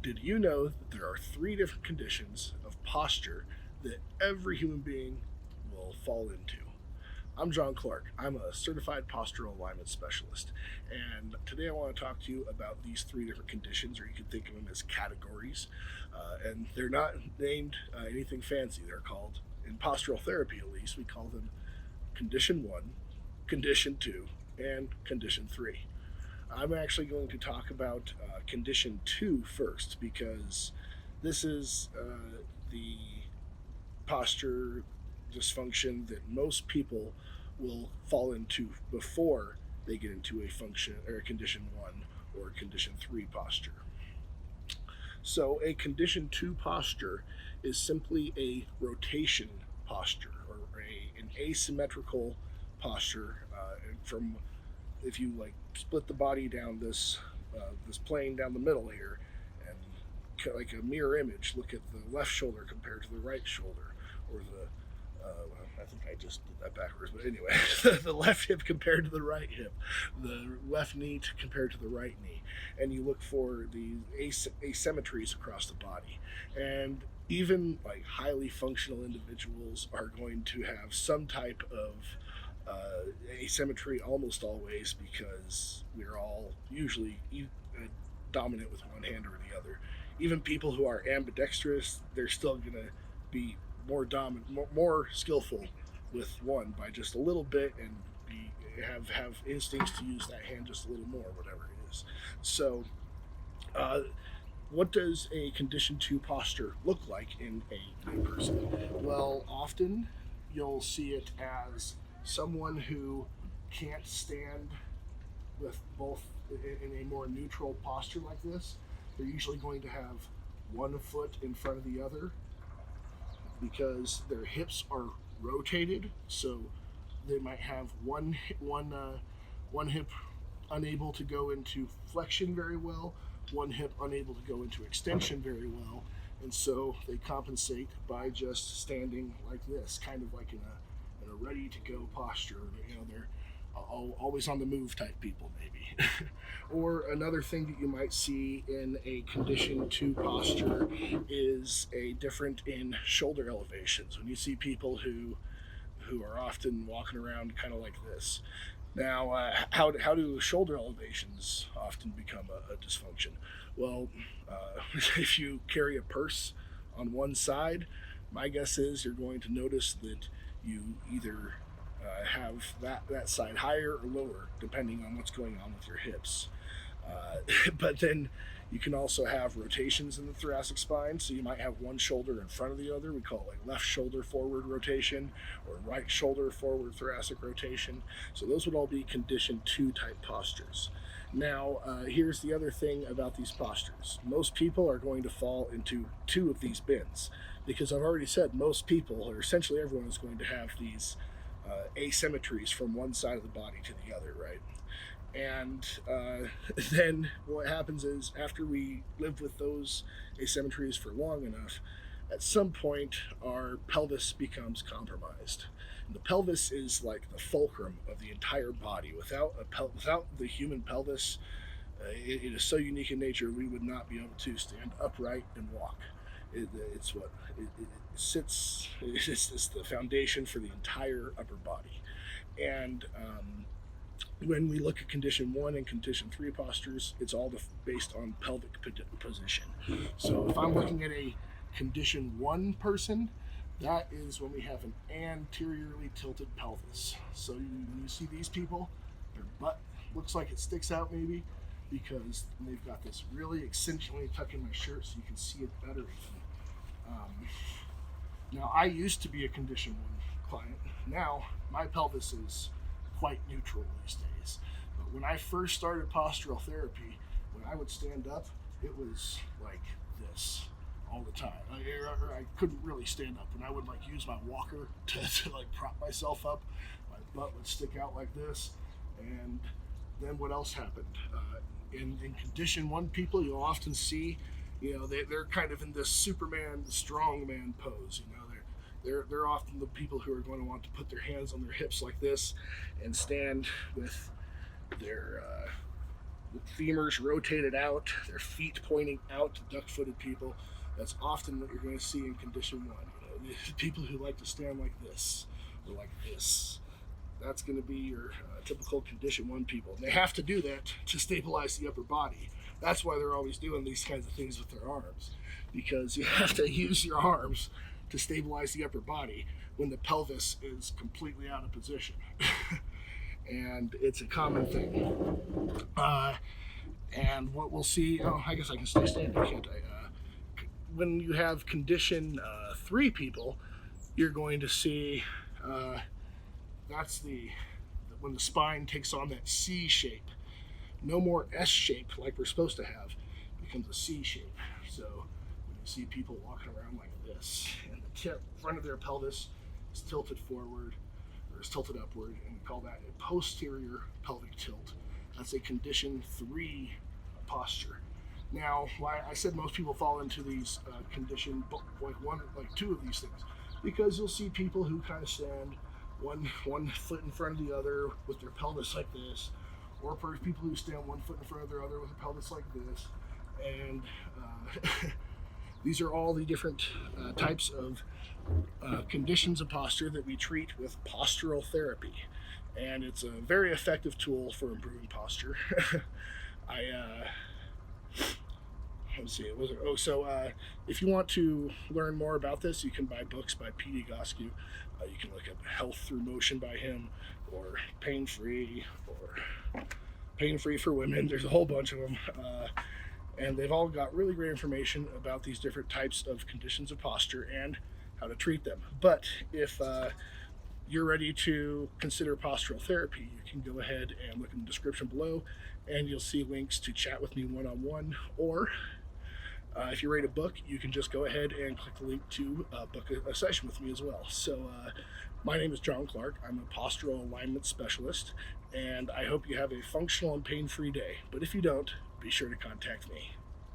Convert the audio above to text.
Did you know that there are three different conditions of posture that every human being will fall into? I'm John Clark. I'm a certified postural alignment specialist. And today I want to talk to you about these three different conditions, or you can think of them as categories. And they're not named anything fancy. They're called, in postural therapy at least, we call them condition one, condition two, and condition three. I'm actually going to talk about condition two first because this is the posture dysfunction that most people will fall into before they get into a function or a condition one or condition three posture. So, a condition two posture is simply a rotation posture or an asymmetrical posture from if you like split the body down this plane down the middle here, and like a mirror image, look at the left shoulder compared to the right shoulder, or the well, I think I just did that backwards, but anyway, the left hip compared to the right hip, the left knee compared to the right knee, and you look for the asymmetries across the body. And even like highly functional individuals are going to have some type of asymmetry almost always because we're all usually dominant with one hand or the other. Even people who are ambidextrous, they're still going to be more dominant, more skillful with one by just a little bit, and have instincts to use that hand just a little more, whatever it is. So, uh, what does a condition two posture look like in a person? Well, often you'll see it as someone who can't stand with both in a more neutral posture like this. They're usually going to have one foot in front of the other because their hips are rotated. So they might have one hip unable to go into flexion very well, one hip unable to go into extension very well, and so they compensate by just standing like this, kind of like in a ready to go posture. They're always on the move type people, maybe. Or another thing that you might see in a condition two posture is a different in shoulder elevations. When you see people who are often walking around kind of like this. Now, how do shoulder elevations often become a dysfunction? Well, if you carry a purse on one side, my guess is you're going to notice that you either have that side higher or lower, depending on what's going on with your hips. But then you can also have rotations in the thoracic spine. So you might have one shoulder in front of the other. We call it like left shoulder forward rotation or right shoulder forward thoracic rotation. So those would all be condition two type postures. Now, here's the other thing about these postures. Most people are going to fall into two of these bins because I've already said most people, or essentially everyone, is going to have these asymmetries from one side of the body to the other, right? And then what happens is after we live with those asymmetries for long enough, at some point our pelvis becomes compromised. And the pelvis is like the fulcrum of the entire body. Without the human pelvis, it is so unique in nature we would not be able to stand upright and walk. It's what it sits. It's the foundation for the entire upper body, and when we look at condition one and condition three postures, it's all based on pelvic position. So if I'm looking at a condition one person, that is when we have an anteriorly tilted pelvis. So when you see these people, their butt looks like it sticks out maybe because they've got this really accentually tuck in my shirt so you can see it better even. Now, I used to be a condition one client. Now, my pelvis is quite neutral these days. But when I first started postural therapy, when I would stand up, it was like this all the time. I couldn't really stand up. When I would like use my walker to like prop myself up, my butt would stick out like this. And then what else happened? In condition one people, you'll often see, they're kind of in this Superman, strongman pose. They're often the people who are going to want to put their hands on their hips like this and stand with their femurs rotated out, their feet pointing out, duck-footed people. That's often what you're going to see in condition one. The people who like to stand like this or like this. That's going to be your typical condition one people. And they have to do that to stabilize the upper body. That's why they're always doing these kinds of things with their arms, because you have to use your arms to stabilize the upper body when the pelvis is completely out of position. And it's a common thing. And what we'll see, oh, I guess I can stay standing, can't I? When you have condition three people, you're going to see that's when the spine takes on that C shape. No more S shape like we're supposed to have. It becomes a C shape. So when you see people walking around like this, and the front of their pelvis is tilted forward or is tilted upward, and we call that a posterior pelvic tilt. That's a condition three posture. Now, why I said most people fall into these condition, like two of these things, because you'll see people who kind of stand one foot in front of the other with their pelvis like this, or people who stand 1 foot in front of their other with their pelvis like this, and these are all the different types of conditions of posture that we treat with postural therapy, and it's a very effective tool for improving posture. Let's see. If you want to learn more about this, you can buy books by P.D. Gosku. You can look up Health Through Motion by him, or Pain Free, or Pain Free for Women. There's a whole bunch of them. And they've all got really great information about these different types of conditions of posture and how to treat them. But if you're ready to consider postural therapy, you can go ahead and look in the description below, and you'll see links to chat with me one-on-one, or if you're ready to book, you can just go ahead and click the link to book a session with me as well. So my name is John Clark. I'm a postural alignment specialist, and I hope you have a functional and pain-free day. But if you don't, be sure to contact me.